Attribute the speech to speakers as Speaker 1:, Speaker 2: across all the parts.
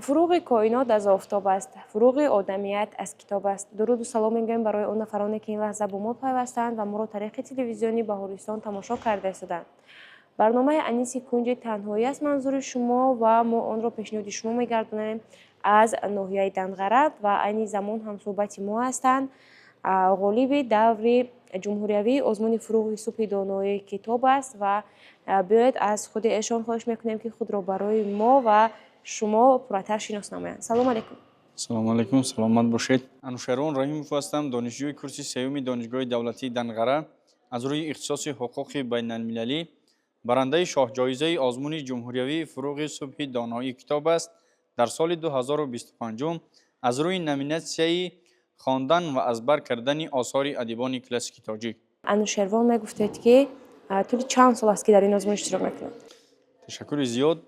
Speaker 1: فروغ کائنات از آفتاب است. فروغ آدمیت از کتاب است. درود و سلام میگویم برای اون نفرانی که این لحظه با ما پیوستند و ما را طریق تلویزیونی بهارستان تماشا کرده هستند. برنامه انیس کنج تنهایی است منظور شما و ما آن را پیشنهاد شما میگردونیم از ناحیه دنغره و این زمان هم صحبت ما هستند. غالب دور جمهوریوی آزمون فروغ صبح دانایی کتاب است و باید از خود ایشان خواهش میکنیم که خود را برای ما و شما پراتر شناس نمایند. سلام علیکم.
Speaker 2: سلام علیکم، سلامت باشید. انوشیروان رحیمов هستم، دانشجوی کورس سوم دانشگاه دولتی دنغره از روی اختصاص حقوق بین المللی، برنده شاه جایزه آزمون جمهوریوی فروغ صبح دانایی کتاب است. در سال 2025 از روی نامیناسیون خواندن و ازبر کردن آثار ادیبان کلاسیک تاجیک.
Speaker 1: انوشیروان میگفتید که طول چند سال است که در این آزمون اشتراک میکنید؟
Speaker 2: تشکر زیاد.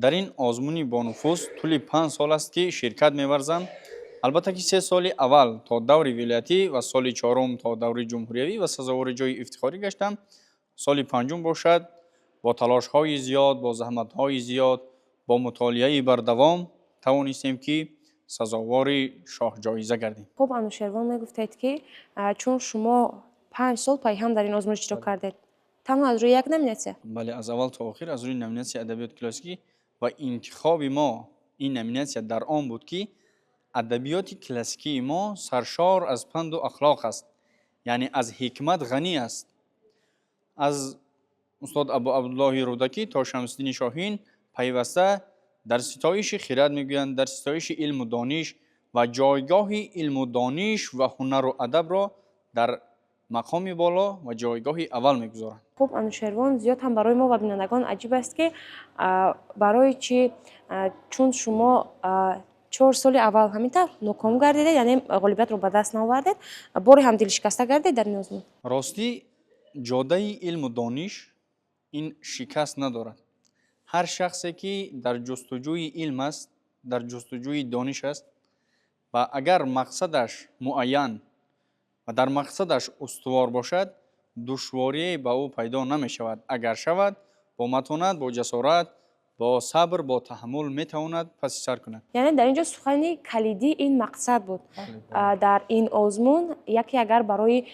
Speaker 2: در این آزمون با نفوذ طول 5 سال است که شرکت می‌ورزم. البته که 3 سال اول تا دور ولایتی و سال 4 تا دور جمهوریوی و سزاوار جای افتخاری گشتم. سال 5 باشد با تلاش‌های زیاد، با زحمت‌های زیاد، با مطالعه بر دوام توانستیم که سزاوار شاه جایزه گردیم.
Speaker 1: خب انوشیروان میگفتید که چون شما 5 سال پای هم در این آزمون اشتراک کردید، تنها از روی یک نامیناسیون؟
Speaker 2: بله، از اول تا آخر از روی نامیناسیون ادبیات کلاسیکی و انتخاب ما این نامیناسیون در آن بود که ادبیات کلاسیکی ما سرشار از پند و اخلاق است، یعنی از حکمت غنی است. از استاد ابو عبدالله رودکی تا شمس‌الدین شاهین پیوسته در ستایش خرد میگویند، در ستایش علم و دانش و جایگاه علم و دانش و هنر و ادب را در مقام بالا و جایگاه اول میگذارند.
Speaker 1: خب انوشیروان زیاد هم برای ما و بینندگان عجیب است که برای چی چون شما 4 سال اول همینطور ناکام گردیده، یعنی غالبیت رو به دست نآوردید، باری هم دل شکسته گردید در این آزمون؟
Speaker 2: راستی جاده علم و دانش این شکست ندارد. هر شخصی که در جستجوی علم است، در جستجوی دانش است و اگر مقصدش معین و در مقصدش استوار باشد، دشواری به او پیدا نمی شود. اگر شود با متانت، با جسارت، با صبر، با تحمل می تواند پس سر کند.
Speaker 1: یعنی در اینجا سخنی کلیدی این مقصد بود. در این آزمون یکی اگر برای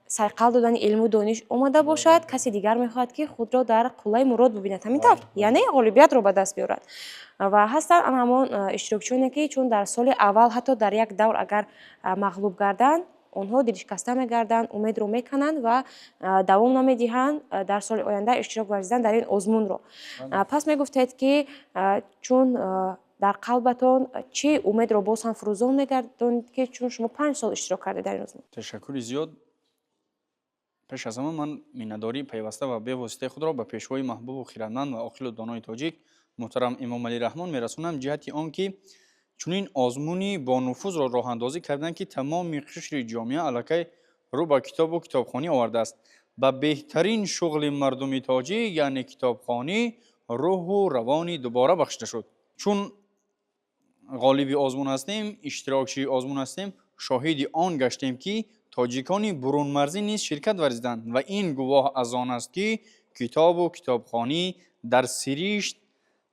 Speaker 1: سرقل دادن علم و دانش اومده باشد، کسی دیگر میخواد که خود را در قله مراد ببیند، همینطور یعنی غالبیت رو به دست بیارد. و هستن همان اشتراکچیانی که چون در سال اول حتی در یک دور اگر مغلوب گردند، آنها دل شکسته میگردند، امید رو میکنند و دوام نمیدهند در سال آینده اشتراک ورزیدن در این آزمون رو. پس میگفتید که چون در قلبتان چه امید رو باز هم فروزان میگردند که چون شما 5 سال اشتراک کرده در این آزمون؟
Speaker 2: تشکر زیاد. پیش از همه من مینداری پیوسته و به واسطه خود را به پیشوای محبوب و خیرمند و عاقل و دانای تاجیک محترم امام علی رحمان میرسونم، جهتی آنکه چنین آزمونی با نفوذ را راه اندازی کردن که تمام قشر جامعه علاقه رو به کتاب و کتابخوانی آورده است. به بهترین شغل مردم تاجیک یعنی کتابخوانی روح و روانی دوباره بخشیده شد. چون غالب آزمون هستیم، اشتراکچی آزمون هستیم، شاهد آن گشتیم که تاجیکانی برون مرزی نیز شرکت ورزیدند و این گواه از آن است که کتاب و کتابخوانی در سریشت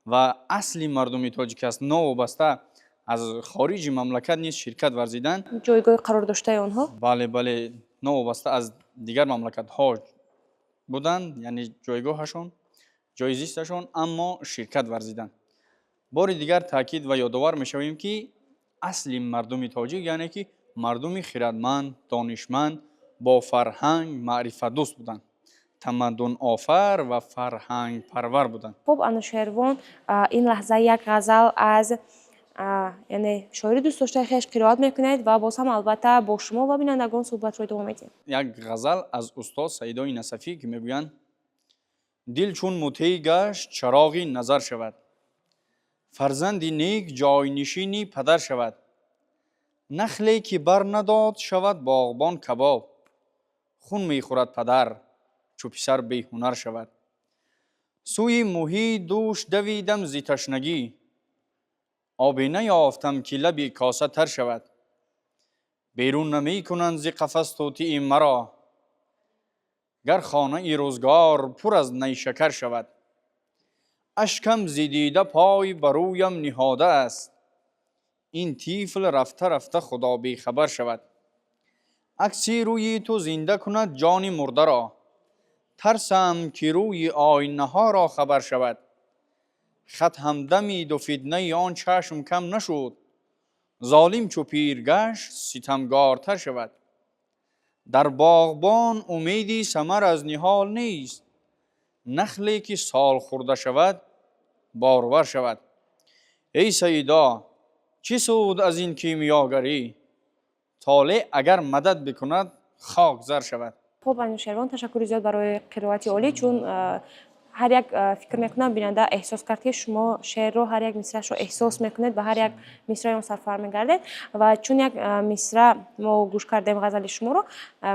Speaker 2: و اصلی مردم تاجیک است، نوابسته از خارج مملکت نیز شرکت ورزیدند.
Speaker 1: جایگاه قرار داشته آنها؟
Speaker 2: بله، نوابسته از دیگر مملکت ها بودند، یعنی جایگاهشون، جای زیستشون، اما شرکت ورزیدند. بار دیگر تاکید و یادآور میشویم که اصلی مردم تاجیک یعنی که مردم خردمند، دانشمند، با فرهنگ، معرفت دوست بودند، تمدن آفر و فرهنگ پرور بودند.
Speaker 1: خب انوشیروان این لحظه یک غزل از یعنی شاعری دوست داشته خیش قرائت میکنید و باز هم البته با شما و بینندگان صحبت رو ادامه میدیم.
Speaker 2: یک غزل از استاد سیدای نصفی که میگویند: دل چون مطیع گشت چراغی نظر شود، فرزندی نیک جای نشینی پدر شود، نخلی که بر نداد شود باغبان کباب، خون میخورد پدر چو پسر بی هنر شود. سوی موهی دوش دویدم ز تشنگی، آبی نیافتم که لبی کاسه تر شود. بیرون نمی کنند ز قفس طوطی مرا، گر خانه ای روزگار پر از نیشکر شود. اشکم زدیده پای برویم نهاده است. این طفل رفته رفته خدا بی خبر شود. عکسی روی تو زنده کند جان مرده را، ترسم که روی آینه ها را خبر شود. خط همدمید و فتنه آن چشم کم نشد، ظالم چو پیر گشت ستمگارتر شود. در باغبان امیدی ثمر از نهال نیست، نخلی که سال خورده شود بارور شود. ای سیدا چه سود از این کیمیاگری، طالع اگر مدد بکند خاک زر شود.
Speaker 1: خب انوشیروان تشکر زیاد برای قرائت عالی، چون هر یک فکر میکنم بیننده احساس کرد که شما شعر رو هر یک مصرعش رو احساس میکنید و هر یک مصرع اون سرفار میگردید و چون یک مصرع ما گوش کردیم غزل شما رو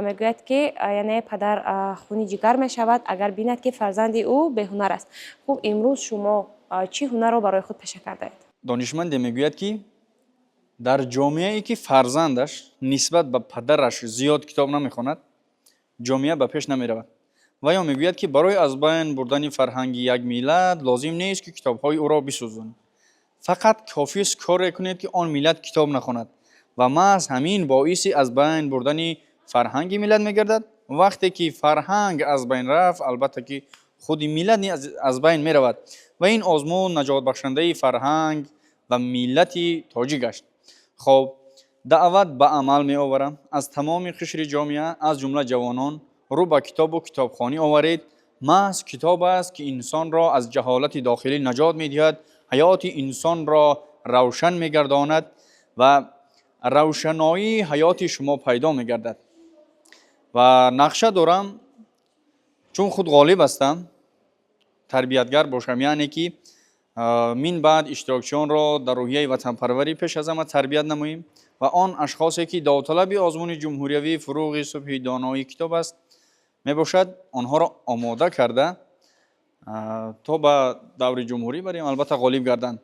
Speaker 1: میگوید که یعنی پدر خونی جگر میشود اگر بیند که فرزند او به هنر است. خب امروز شما چی هنر رو برای خود پیشه کرده اید؟
Speaker 2: دانشمند میگوید که در جامعه ای که فرزندش نسبت به پدرش زیاد کتاب نمیخواند، جامعه به پیش نمی رود. و یا میگوید که برای از بین بردن فرهنگ یک ملت لازم نیست که کتاب‌های او را بسوزونید، فقط کافی است کار کنید که آن ملت کتاب نخواند و محض همین باعث از بین بردن فرهنگ ملت میگردد. وقتی که فرهنگ از بین رفت البته که خود ملت از بین می رود و این آزمون نجات بخشنده فرهنگ و ملت تاجیک است. خب دعوت به عمل می آورم از تمام قشر جامعه از جمله جوانان رو به کتاب و کتابخوانی آورید. محض کتاب است که انسان را از جهالت داخلی نجات می دهد، حیات انسان را روشن می گرداند و روشنایی حیات شما پیدا می گردد. و نقشه دارم چون خود غالب هستم تربیتگر باشم، یعنی که من بعد اشتراکچیان را در روحیه وطن پروری پیش از همه تربیت نماییم و آن اشخاصی که داوطلب آزمون جمهوریوی فروغ صبح دانایی کتاب است می باشد آنها را آماده کرده تا به دور جمهوری بریم البته غالب گردند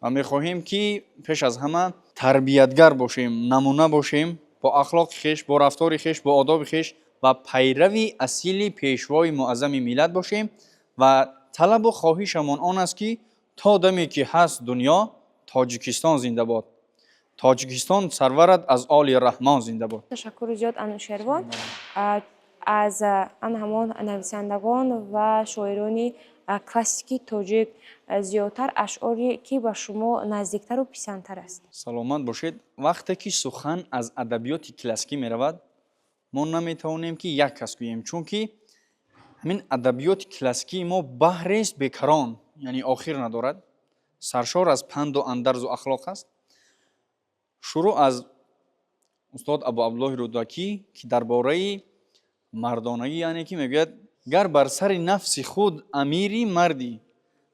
Speaker 2: و می خواهیم که پیش از همه تربیتگر باشیم، نمونه باشیم با اخلاق خویش، با رفتار خویش، با آداب خویش و پیروی اصیل پیشوای معظم ملت باشیم و طلب و خواهشمان آن است که تا دمی که هست دنیا تاجیکستان زنده باد، تاجیکستان سرورد از آل رحمان زنده باد.
Speaker 1: تشکر زیاد انوشیروان از همان نویسندگان و شاعران کلاسیکی تاجیک زیادتر اشعاری که به شما نزدیکتر و پسندتر است؟
Speaker 2: سلامت باشید. وقتی که سخن از ادبیات کلاسیکی می رود ما نمی توانیم که یک کس گوییم، چون که همین ادبیات کلاسیکی ما بحری است بیکران، یعنی آخر ندارد، سرشار از پند و اندرز و اخلاق است. شروع از استاد ابو عبدالله رودکی که درباره مردانگی یعنی که میگوید گر بر سر نفس خود امیری مردی،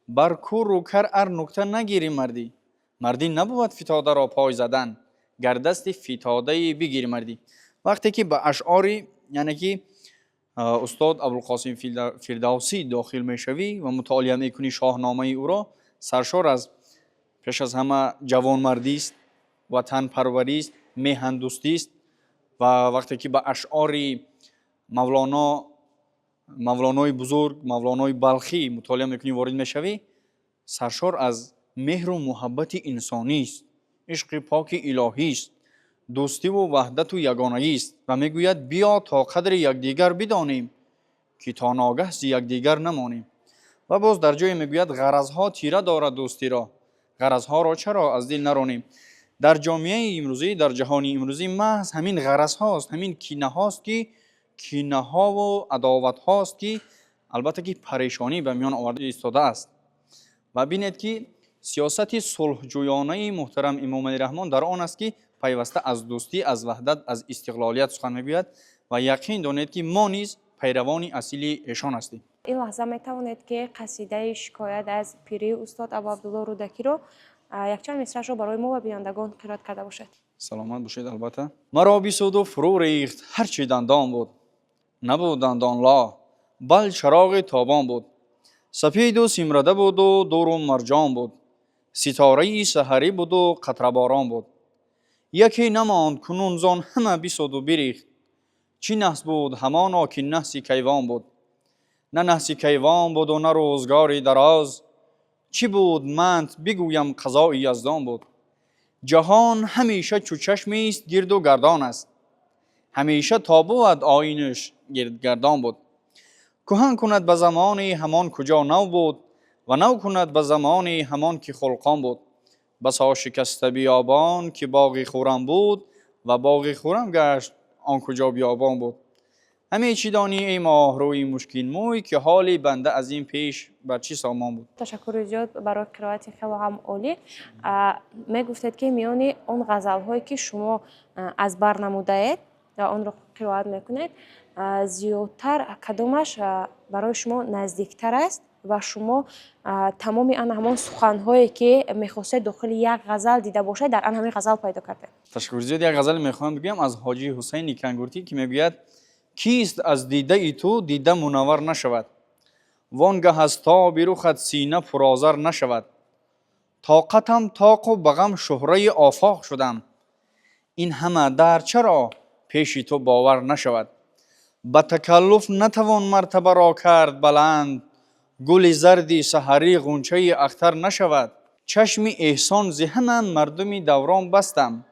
Speaker 2: بر کور و کر ار نکته نگیری مردی. مردی نبود فتاده را پای زدن، گر دست فتاده بگیری مردی. وقتی که به اشعاری یعنی که استاد ابوالقاسم فردوسی داخل میشوی و مطالعه میکنی شاهنامه او را، سرشار از پیش از همه جوانمردی است، وطن پروری است، میهن دوستی است. و وقتی که به اشعار مولانای بزرگ، مولانای بلخی مطالعه میکنی وارد میشوی، سرشار از مهر و محبت انسانی است، عشق پاک الهی است، دوستی و وحدت و یگانگی است و میگوید بیا تا قدر یکدیگر بدانیم که تا ناگه ز یکدیگر نمانیم. و باز در جای میگوید غرضها تیره دارد دوستی را، غرضها را چرا از دل نرانیم. در جامعه امروزی، در جهان امروزی محض همین غرض هاست، همین کینه هاست که کینه ها و عداوت هاست که البته که پریشانی به میان آورده ایستاده است. و بینید که سیاست صلح جویانه محترم امام علی رحمان در آن است که پیوسته از دوستی، از وحدت، از استقلالیت سخن میگوید و یقین دانید که ما نیز پیروان اصیل ایشان هستیم.
Speaker 1: این لحظه می توانید که قصیده شکایت از پیری استاد ابو عبدالله رودکی رو یک چند مصرعش رو برای ما و بینندگان قرائت کرده باشد.
Speaker 2: سلامت باشید. البته مرا بیسود و فرو ریخت هرچی دندان بود، نبود دندان لا بل چراغ تابان بود. سپید و سیمرده بود و دور و مرجان بود، ستاره سحری بود و قطره باران بود. یکی نماند کنون زان همه بیسود و بریخت، چی نحس بود همانا که نحس کیوان بود. نه نحس کیوان بود و نه روزگاری دراز، چی بود منت بگویم قضای یزدان بود. جهان همیشه چو چشمی است گرد و گردان است، همیشه تا بود آیینش گردگردان بود. کهن کند به زمانی همان کجا نو بود، و نو کند به زمانی همان که خلقان بود. بسا شکسته بیابان که باغی خورم بود، و باغی خورم گشت آن کجا بیابان بود. همه چی دانی ای ماه روی مشکین موی، که حالی بنده از این پیش بر چی سامان بود.
Speaker 1: تشکر زیاد برای قرائت خیلی هم عالی. می گفتید که میانی اون غزل هایی که شما از بر نموده اید یا اون رو قرائت میکنید، زیادتر کدومش برای شما نزدیکتر است و شما تمام آن همان سخن هایی که میخواستید داخل یک غزل دیده باشه در آن همین غزل پیدا کرده؟
Speaker 2: تشکر زیاد. یک غزل میخوام بگم از حاجی حسین کنگورتی که میگوید کیست از دیده ای تو دیده منور نشود، وانگه از تاب رخت سینه پرآذر نشود. طاقتم طاق و بغم شهره آفاق شدم، این همه در چرا پیش تو باور نشود. به تکلف نتوان مرتبه را کرد بلند، گل زردی سحری غنچه اختر نشود. چشم احسان ذهنم مردمی دوران بستم،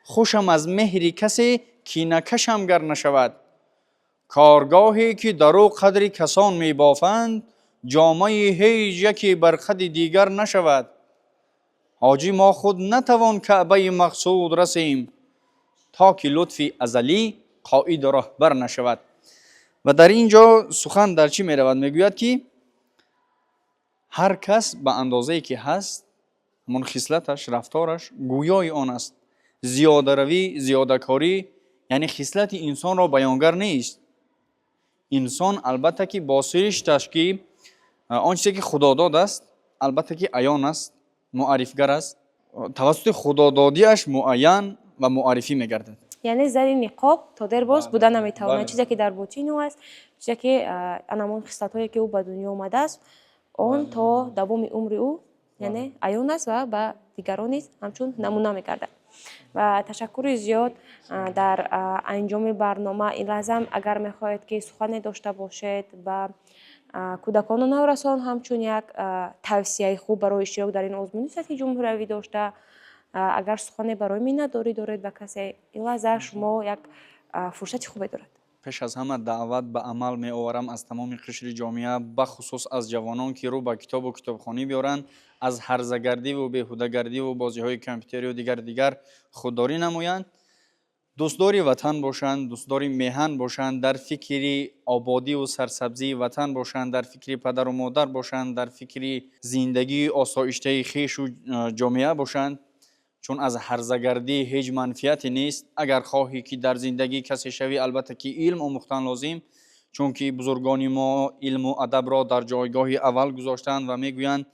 Speaker 2: خوشم از مهری کسی کینه کشم گر نشود. کارگاهی که درو قدری کسان می بافند، جامعه هیچ یکی بر خد دیگر نشود. حاجی ما خود نتوان کعبه مقصود رسیم، تا که لطفی ازلی قائد رهبر نشود. و در اینجا سخن در چی می رود؟ می گوید که هر کس به اندازه‌ای که هست همون خصلتش رفتارش گویای آن است. زیاده روی زیاده کاری یعنی خصلت انسان را بیانگر نیست. انسان البته که با سرشتش که آن چیزی که خدا داد است البته که عیان است، معرفگر است، توسط خدادادیش معین و معرفی میگردد.
Speaker 1: یعنی زیر نقاب تا در باز بودن نمیتونه. چیزی که در باطن او است، چیزی که انمون خصلت‌هایی که او به دنیا آمده است، اون تا دوام عمر او یعنی عیان است و به دیگران نیز همچون نمونه میگردد. و تشکر زیاد. در انجام برنامه این لازم اگر میخواهید که سخنی داشته باشید به کودکان و نورسان همچون یک توصیه خوب برای اشتراک در این آزمون سطحی جمهوری داشته، اگر سخنی برای من دارید به کسی، این لحظه شما یک فرصت خوبی دارد.
Speaker 2: پیش از همه دعوت به عمل می آورم از تمام قشر جامعه، بخصوص از جوانان که رو به کتاب و کتابخوانی بیارند، از هرزگردی و بیهوده‌گردی و بازی‌های کامپیوتری و دیگر خودداری نمایند. دوستداری وطن باشند، دوستداری میهن باشند، در فکری آبادی و سرسبزی وطن باشند، در فکری پدر و مادر باشند، در فکری زندگی آسایشته خویش و جامعه باشند. چون از هرزگردی هیچ منفعتی نیست. اگر خواهی که در زندگی کسی شوی البته که علم آموختن لازم، چون که بزرگان ما علم و ادب را در جایگاه اول گذاشتند و میگویند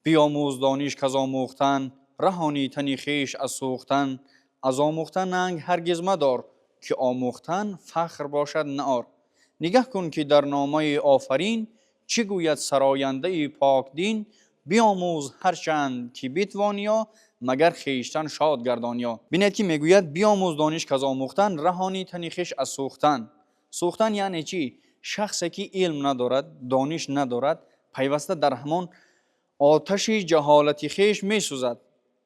Speaker 2: بیاموز دانش کز آموختن، رهانی تن خویش از سوختن. از آموختن ننگ هرگز مدار، که آموختن فخر باشد نه عار. نگه کن که در نامه آفرین، چه گوید سراینده پاک دین. بیاموز هرچند که بتوانیا، مگر خویشتن شاد گردانیا. بینید که میگوید بیاموز دانش کز آموختن، رهانی تن خویش از سوختن. سوختن یعنی چی؟ شخصی که علم ندارد، دانش ندارد، پیوسته در همان آتش جهالت خویش میسوزد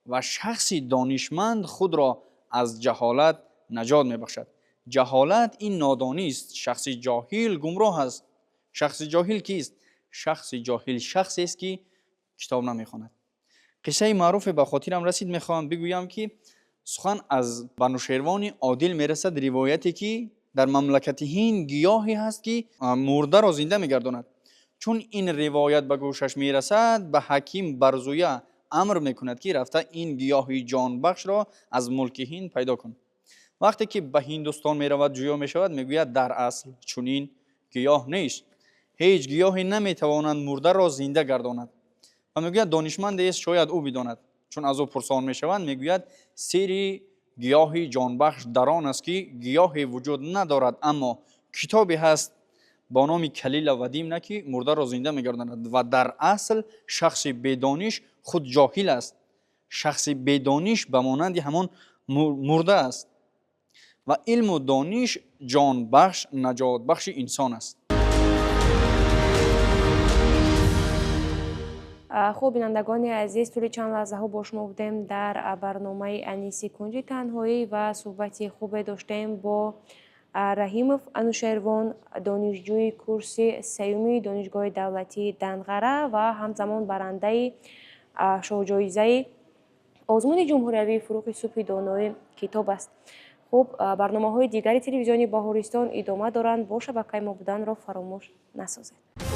Speaker 2: و شخصی دانشمند خود را از جهالت نجات میبخشد. جهالت این نادانی است. شخصی جاهل گمراه است. شخصی جاهل کیست؟ شخصی جاهل شخصی است که کتاب نمیخواند. قصه معروف به خاطرم رسید، میخوام بگویم که سخن از بنوشیروان عادل میرسد، روایتی که در مملکت هند گیاهی هست که مرده را زنده میگرداند. چون این روایت به گوشش میرسد، به حکیم برزویه امر میکند که رفته این گیاهی جان بخش را از ملک هند پیدا کن. وقتی که به هندوستان میرود جویا میشود، میگوید در اصل چنین گیاه نیست. هیچ گیاهی نمیتواند مرده را زنده گرداند. و میگوید دانشمند است شاید او بداند. چون از او پرسان میشوند میگوید سری گیاهی جان بخش در آن است که گیاهی وجود ندارد، اما کتابی هست با نام کلیل ودیم که مرده را زنده میگرداند. و در اصل شخص بدانش خود جاهل است. شخص بدانش به مانند همان مرده است. و علم و دانش جان بخش، نجات بخش انسان است.
Speaker 1: خب بینندگان عزیز، طول چند لحظه ها با شما بودیم در برنامه انیسی کنج تنهایی و صحبتی خوب داشتیم با رحیمов انوشیروان، دانشجوی کورس سیومی دانشگاه دولتی دنقره و همزمان برنده شوجایزه آزمون جمهوریوی فروغ صبح دانای کتاب است. خب برنامه های دیگری تلویزیونی بهارستان ادامه دارند. با شبکه ما بودن را فراموش نسازید.